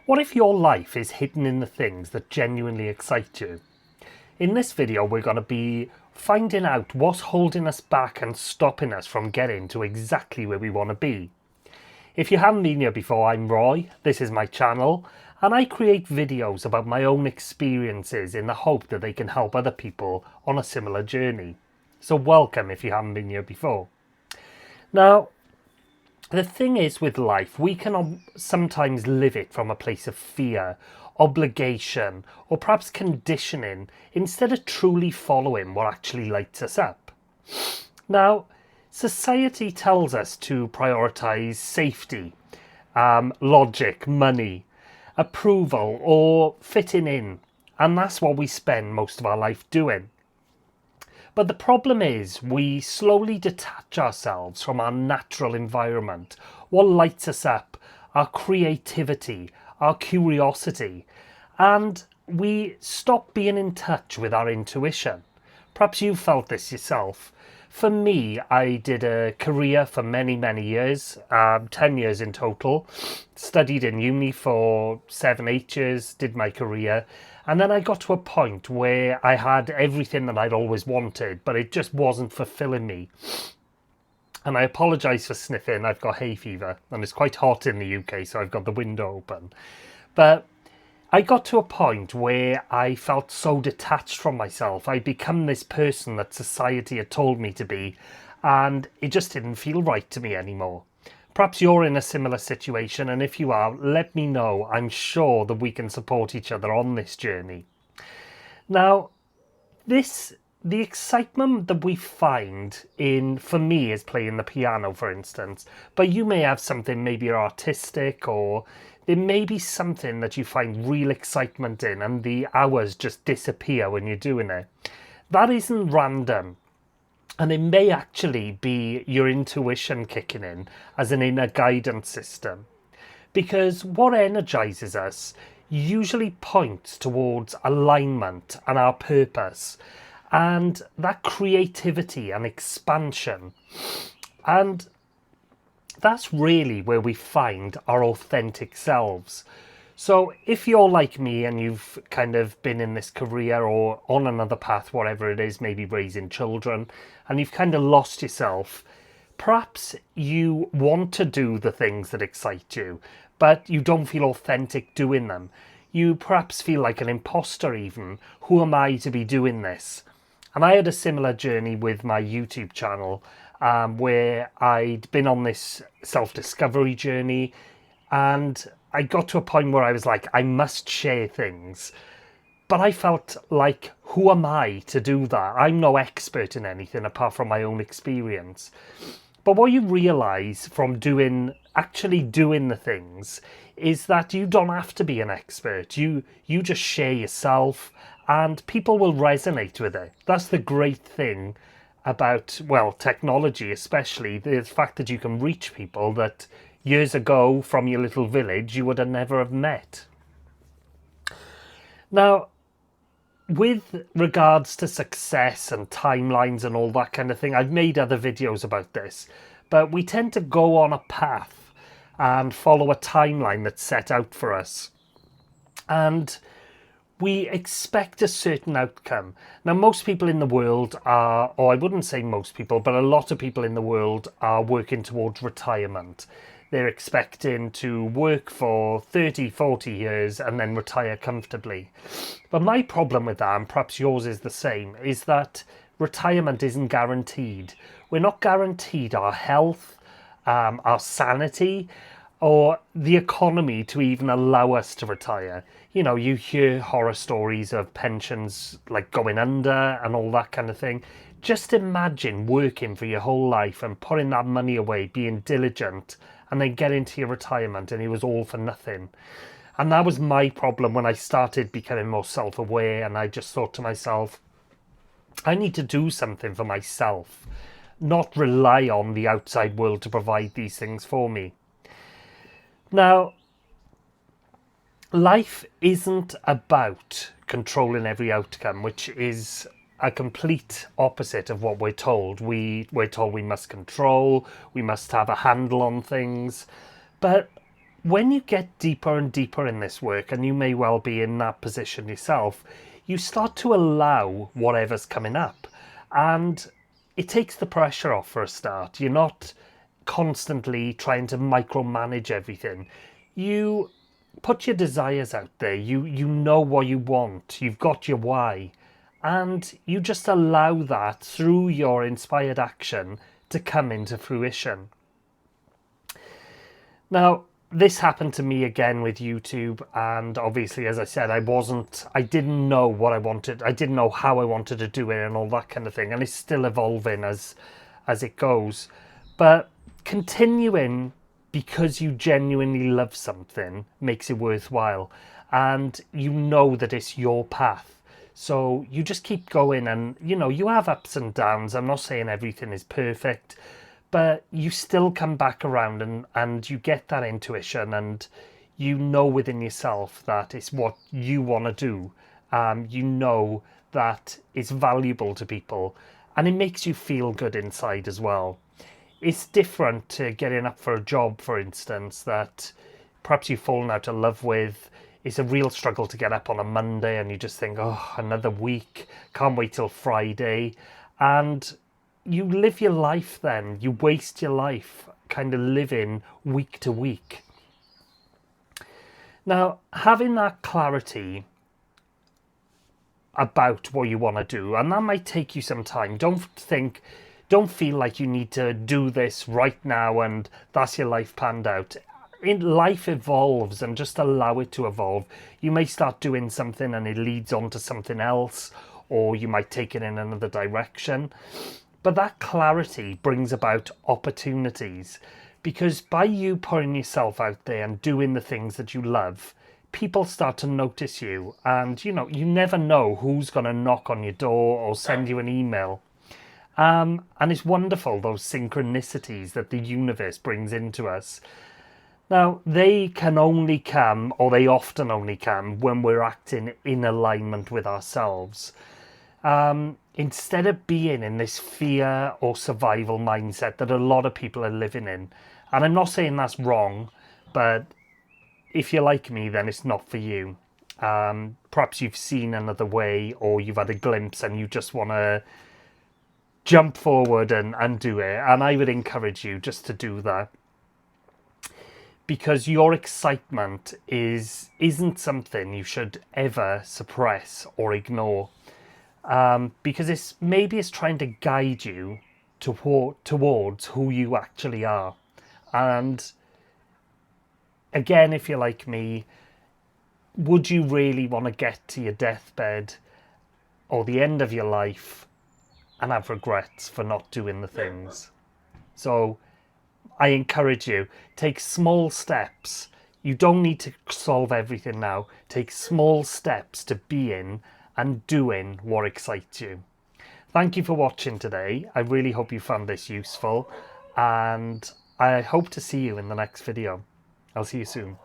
What if your life is hidden in the things that genuinely excite you? In this video, we're going to be finding out what's holding us back and stopping us from getting to exactly where we want to be. If you haven't been here before, I'm Roy, this is my channel, and I create videos about my own experiences in the hope that they can help other people on a similar journey. So welcome if you haven't been here before. Now, the thing is with life, we can sometimes live it from a place of fear, obligation, or perhaps conditioning, instead of truly following what actually lights us up. Now, society tells us to prioritize safety, logic, money, approval, or fitting in, and that's what we spend most of our life doing. But the problem is we slowly detach ourselves from our natural environment, what lights us up, our creativity, our curiosity, and we stop being in touch with our intuition. Perhaps you felt this yourself. For me, I did a career for many years, 10 years in total, studied in uni for 7-8 years, did my career, and then I got to a point where I had everything that I'd always wanted, but it just wasn't fulfilling me. And I apologise for sniffing, I've got hay fever, and it's quite hot in the UK, so I've got the window open. But I got to a point where I felt so detached from myself. I'd become this person that society had told me to be, and it just didn't feel right to me anymore. Perhaps you're in a similar situation, and if you are, let me know. I'm sure that we can support each other on this journey. Now, the excitement that we find in, for me, is playing the piano, for instance, but you may have something maybe artistic, or there may be something that you find real excitement in and the hours just disappear when you're doing it. That isn't random. And it may actually be your intuition kicking in as an inner guidance system. Because what energizes us usually points towards alignment and our purpose. And that creativity and expansion. And that's really where we find our authentic selves. So if you're like me and you've kind of been in this career or on another path, whatever it is, maybe raising children, and you've kind of lost yourself, perhaps you want to do the things that excite you, but you don't feel authentic doing them. You perhaps feel like an imposter even. Who am I to be doing this? And I had a similar journey with my YouTube channel, where I'd been on this self-discovery journey, and I got to a point where I was like, I must share things. But I felt like, who am I to do that? I'm no expert in anything apart from my own experience. But what you realise from actually doing the things is that you don't have to be an expert. You just share yourself and people will resonate with it. That's the great thing about, well, technology especially, the fact that you can reach people that years ago from your little village you would have never have met. Now, with regards to success and timelines and all that kind of thing, I've made other videos about this, but we tend to go on a path and follow a timeline that's set out for us. And we expect a certain outcome. Now, most people in the world are, or I wouldn't say most people, but a lot of people in the world are working towards retirement. They're expecting to work for 30, 40 years and then retire comfortably. But my problem with that, and perhaps yours is the same, is that retirement isn't guaranteed. We're not guaranteed our health, our sanity, or the economy to even allow us to retire. You know, you hear horror stories of pensions like going under and all that kind of thing. Just imagine working for your whole life and putting that money away, being diligent, and then get into your retirement and it was all for nothing. And that was my problem when I started becoming more self-aware, and I just thought to myself, I need to do something for myself, not rely on the outside world to provide these things for me. Now, life isn't about controlling every outcome, which is a complete opposite of what we're told. We're told we must control, we must have a handle on things. But when you get deeper and deeper in this work, and you may well be in that position yourself, you start to allow whatever's coming up, and it takes the pressure off for a start. You're not constantly trying to micromanage everything. You put your desires out there. You know what you want. You've got your why, and you just allow that through your inspired action to come into fruition. Now, this happened to me again with YouTube, and obviously, as I said, I didn't know what I wanted. I didn't know how I wanted to do it and all that kind of thing, and it's still evolving as it goes. But continuing because you genuinely love something makes it worthwhile, and you know that it's your path. So you just keep going, and you have ups and downs. I'm not saying everything is perfect, but you still come back around, and you get that intuition, and you know within yourself that it's what you want to do. You know that it's valuable to people, and it makes you feel good inside as well. It's different to getting up for a job, for instance, that perhaps you've fallen out of love with. It's a real struggle to get up on a Monday, and you just think, oh, another week, can't wait till Friday. And you live your life then. You waste your life kind of living week to week. Now, having that clarity about what you want to do, and that might take you some time. Don't feel like you need to do this right now and that's your life planned out. Life evolves, and just allow it to evolve. You may start doing something and it leads on to something else, or you might take it in another direction. But that clarity brings about opportunities, because by you putting yourself out there and doing the things that you love, people start to notice you, and you never know who's going to knock on your door or send you an email. And it's wonderful, those synchronicities that the universe brings into us. Now, they can only come, or they often only come, when we're acting in alignment with ourselves. Instead of being in this fear or survival mindset that a lot of people are living in. And I'm not saying that's wrong, but if you're like me, then it's not for you. Perhaps you've seen another way, or you've had a glimpse and you just want to jump forward and do it. And I would encourage you just to do that, because your excitement isn't something you should ever suppress or ignore, because it's trying to guide you towards who you actually are. And again, if you're like me, would you really want to get to your deathbed or the end of your life and have regrets for not doing the things? So I encourage you, take small steps. You don't need to solve everything now. Take small steps to being and doing what excites you. Thank you for watching today. I really hope you found this useful, and I hope to see you in the next video. I'll see you soon.